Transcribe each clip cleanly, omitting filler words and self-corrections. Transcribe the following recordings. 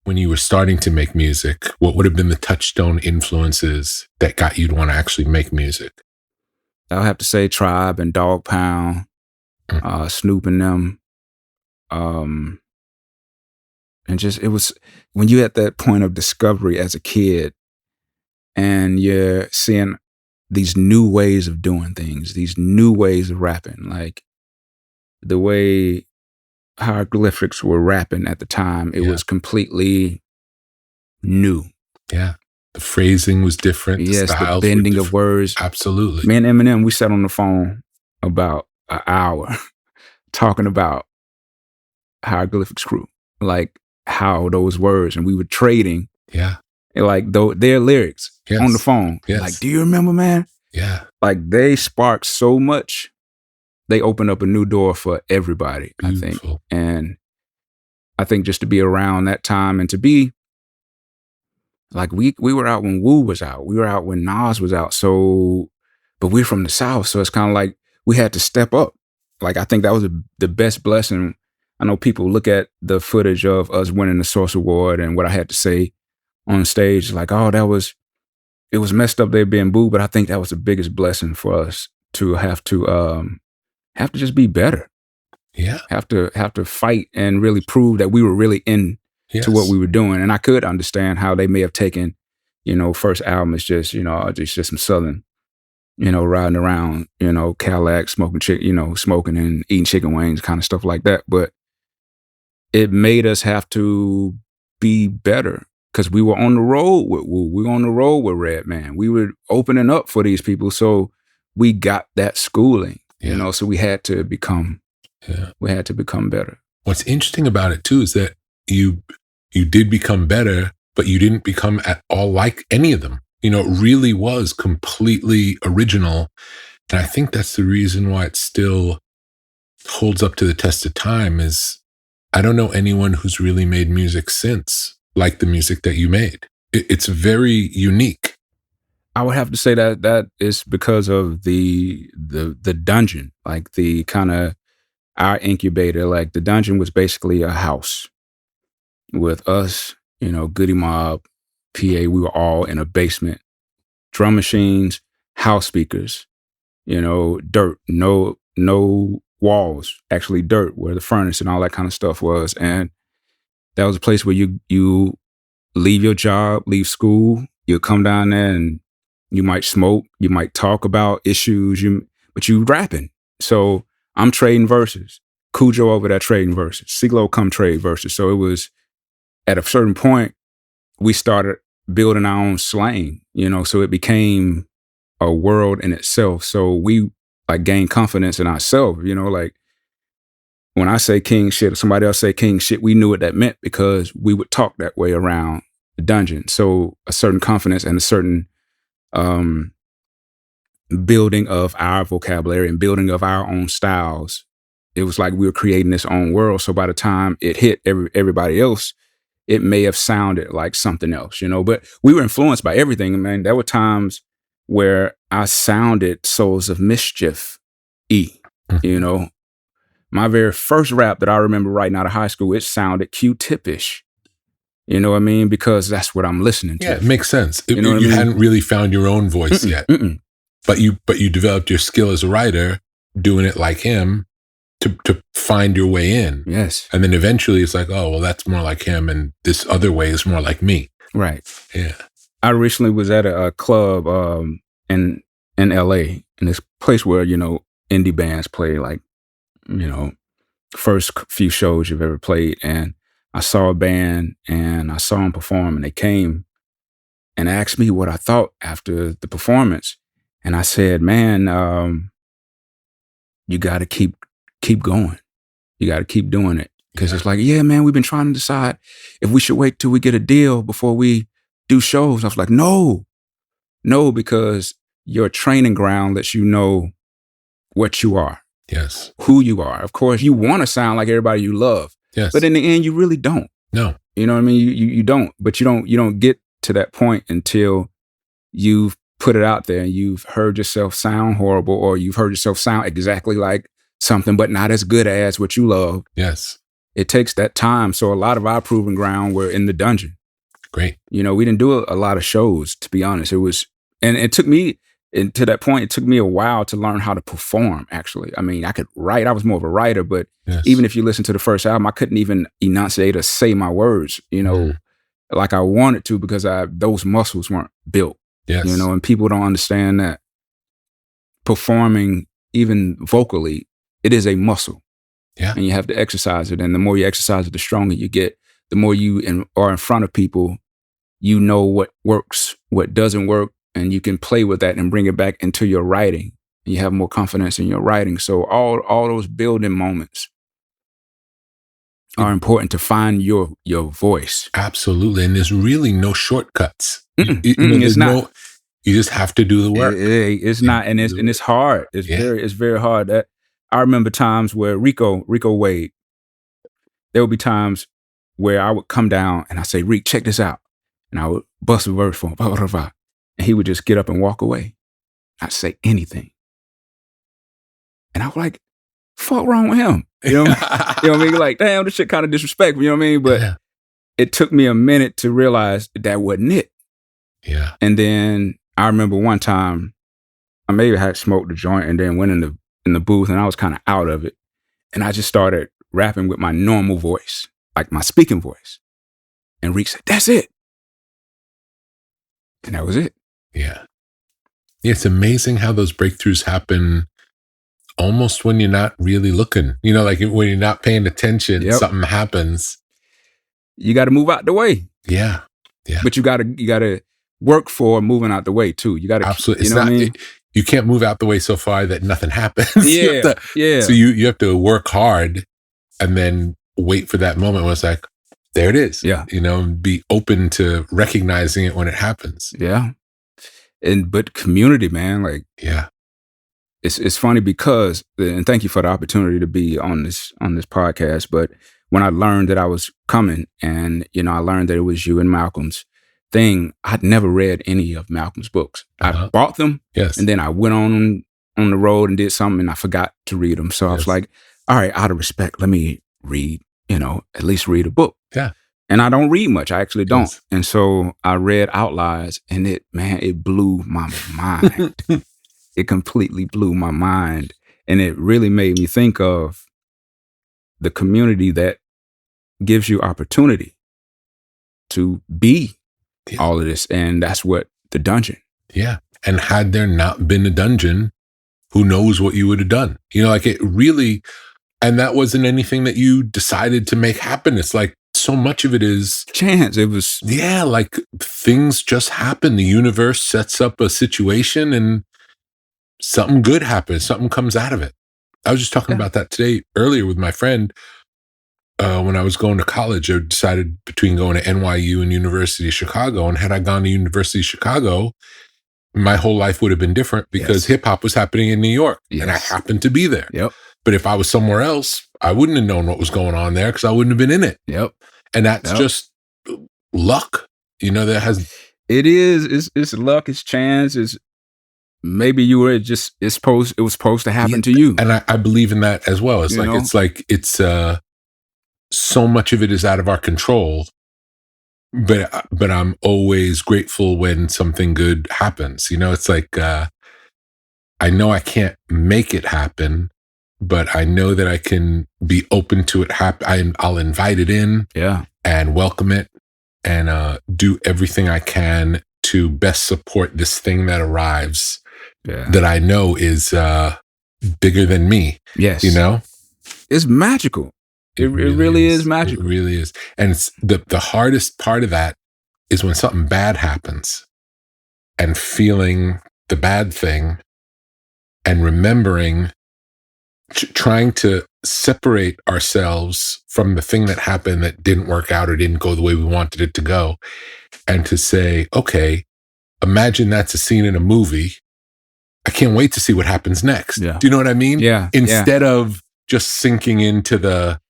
when you were starting to make music, what would have been the touchstone influences that got you to want to actually make music? I'll have to say Tribe and Dog Pound, Snoop and them. And just, it was, when you at that point of discovery as a kid and you're seeing these new ways of doing things, these new ways of rapping, like the way hieroglyphics were rapping at the time, it was completely new. Yeah. The phrasing was different. Yes, the the bending of words. Absolutely. Me and Eminem, we sat on the phone about an hour talking about Hieroglyphics Crew, like how those words, and we were trading. Yeah. Like their lyrics on the phone. Yes. Like, do you remember, man? Yeah. Like they sparked so much. They opened up a new door for everybody, Beautiful. I think. And I think just to be around that time and to be like, we were out when Wu was out. We were out when Nas was out. So, but we're from the South. So it's kind of like we had to step up. Like, I think that was the best blessing. I know people look at the footage of us winning the Source Award and what I had to say on stage, like, oh, it was messed up there being booed. But I think that was the biggest blessing for us to have to just be better. Yeah. Have to fight and really prove that we were really in to what we were doing. And I could understand how they may have taken, first album is just, just some Southern, riding around, Cadillac, smoking and eating chicken wings, kind of stuff like that. But it made us have to be better because we were on the road with Wu. We were on the road with Redman. We were opening up for these people. So we got that schooling, so we had to become better. What's interesting about it too is that you did become better, but you didn't become at all like any of them. It really was completely original. And I think that's the reason why it still holds up to the test of time is I don't know anyone who's really made music since like the music that you made. It's very unique. I would have to say that is because of the dungeon, like the kind of our incubator. Like the dungeon was basically a house with us, Goody Mob, PA. We were all in a basement, drum machines, house speakers, dirt, no walls, actually dirt where the furnace and all that kind of stuff was. And that was a place where you leave your job, leave school, you'll come down there and you might smoke, you might talk about issues, but you rapping. So I'm trading verses. Cujo over there trading verses. CeeLo come trade verses. So it was at a certain point, we started building our own slang, so it became a world in itself. So we gained confidence in ourselves, like when I say king shit or somebody else say king shit, we knew what that meant because we would talk that way around the dungeon. So a certain confidence and a certain building of our vocabulary and building of our own styles. It was like we were creating this own world. So by the time it hit everybody else, it may have sounded like something else, but we were influenced by everything. Man, there were times where I sounded Souls of Mischief My very first rap that I remember writing out of high school, it sounded Q-tip-ish. You know what I mean? Because that's what I'm listening to. Yeah, it makes sense. You hadn't really found your own voice yet. But you developed your skill as a writer, doing it like him to find your way in. Yes. And then eventually it's like, oh, well, that's more like him. And this other way is more like me. Right. Yeah. I recently was at a club in LA, in this place where, indie bands play, like, first few shows you've ever played. And I saw a band and I saw them perform and they came and asked me what I thought after the performance. And I said, man, you got to keep going. You got to keep doing it. Because it's like, yeah, man, we've been trying to decide if we should wait till we get a deal before we do shows. I was like, no, because your training ground lets you know what you are. Yes. Who you are. Of course, you want to sound like everybody you love. Yes. But in the end, you really don't. No. You know what I mean? You don't. But you don't get to that point until you've put it out there and you've heard yourself sound horrible, or you've heard yourself sound exactly like something, but not as good as what you love. Yes. it takes that time. So a lot of our proving ground were in the dungeon. Great. You know, we didn't do a lot of shows, to be honest. It was, and it took me, and to that point, it took me a while to learn how to perform, actually. I mean, I could write. I was more of a writer, but even if you listen to the first album, I couldn't even enunciate or say my words, you know, like I wanted to, because those muscles weren't built, you know, and people don't understand that performing, even vocally, it is a muscle. Yeah. And you have to exercise it. And the more you exercise it, the stronger you get. The more you are in front of people, you know what works, what doesn't work, and you can play with that and bring it back into your writing. And you have more confidence in your writing. So all those building moments are important to find your voice. Absolutely. And there's really no shortcuts. It's not. You just have to do the work. It's not, and it's hard. It's very hard. I remember times where Rico Wade, there would be times where I would come down and I say, Rick, check this out. And I would bust a verse for him, blah, blah, blah. And he would just get up and walk away. Not say anything. And I was like, fuck wrong with him? You know what I mean? You know what I mean? Like, damn, this shit kind of disrespectful, you know what I mean? But it took me a minute to realize that wasn't it. Yeah. And then I remember one time I maybe had smoked a joint and then went in the booth, and I was kind of out of it. And I just started rapping with my normal voice, like my speaking voice. And Rick said, that's it. And that was it. Yeah. It's amazing how those breakthroughs happen almost when you're not really looking. You know, like when you're not paying attention, something happens. You got to move out the way. Yeah. Yeah. But you got to work for moving out the way too. You got to absolutely. You know what I mean? You can't move out the way so far that nothing happens. Yeah. So you have to work hard and then wait for that moment when it's like, there it is. Yeah. You know, and be open to recognizing it when it happens. Yeah. But community, man, like, yeah. It's funny because, and thank you for the opportunity to be on this podcast. But when I learned that I was coming, and you know, I learned that it was you and Malcolm's thing, I'd never read any of Malcolm's books. I bought them, and then I went on the road and did something, and I forgot to read them. So I was like, all right, out of respect, let me read. You know, at least read a book. Yeah. And I don't read much. I actually don't. And so I read Outliers, and it blew my mind. It completely blew my mind. And it really made me think of the community that gives you opportunity to be all of this. And that's what the dungeon. Yeah. And had there not been a dungeon, who knows what you would have done? You know, like it really, and that wasn't anything that you decided to make happen. It's like so much of it is chance. It was, like things just happen. The universe sets up a situation and something good happens. Something comes out of it. I was just talking about that today earlier with my friend. When I was going to college, I decided between going to NYU and University of Chicago. And had I gone to University of Chicago, my whole life would have been different because hip hop was happening in New York and I happened to be there. Yep. But if I was somewhere else, I wouldn't have known what was going on there because I wouldn't have been in it. Yep. And that's just luck. You know, it is, it's luck, it's chance, it's maybe you were it was supposed to happen to you. And I believe in that as well. It's so much of it is out of our control. But I'm always grateful when something good happens. You know, it's like I know I can't make it happen, but I know that I can be open to it happen. I'll invite it in, and welcome it, and do everything I can to best support this thing that arrives. That I know is bigger than me. Yes, you know, it's magical. It really is magical. It really is. And it's the hardest part of that is when something bad happens and feeling the bad thing and remembering, trying to separate ourselves from the thing that happened that didn't work out or didn't go the way we wanted it to go. And to say, okay, imagine that's a scene in a movie. I can't wait to see what happens next. Yeah. Do you know what I mean? Yeah. Instead of just sinking into the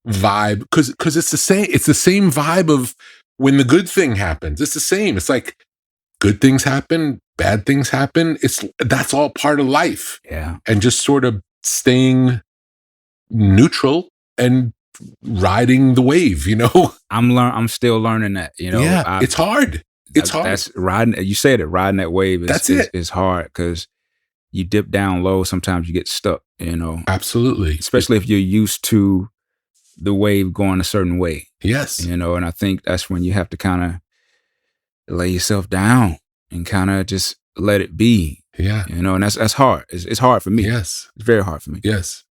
vibe, because it's the same vibe of when the good thing happens. It's the same. It's like good things happen, bad things happen. That's all part of life. Yeah. And just sort of staying neutral and riding the wave, you know? I'm still learning that, you know. Yeah, it's hard. It's hard. That's riding. You said it. Riding that wave That's it. is hard because you dip down low. Sometimes you get stuck. You know, Absolutely. especially if you're used to the wave going a certain way. Yes. You know, and I think that's when you have to kind of lay yourself down and kind of just let it be. Yeah. You know, and that's hard. It's hard for me. Yes. It's very hard for me. Yes.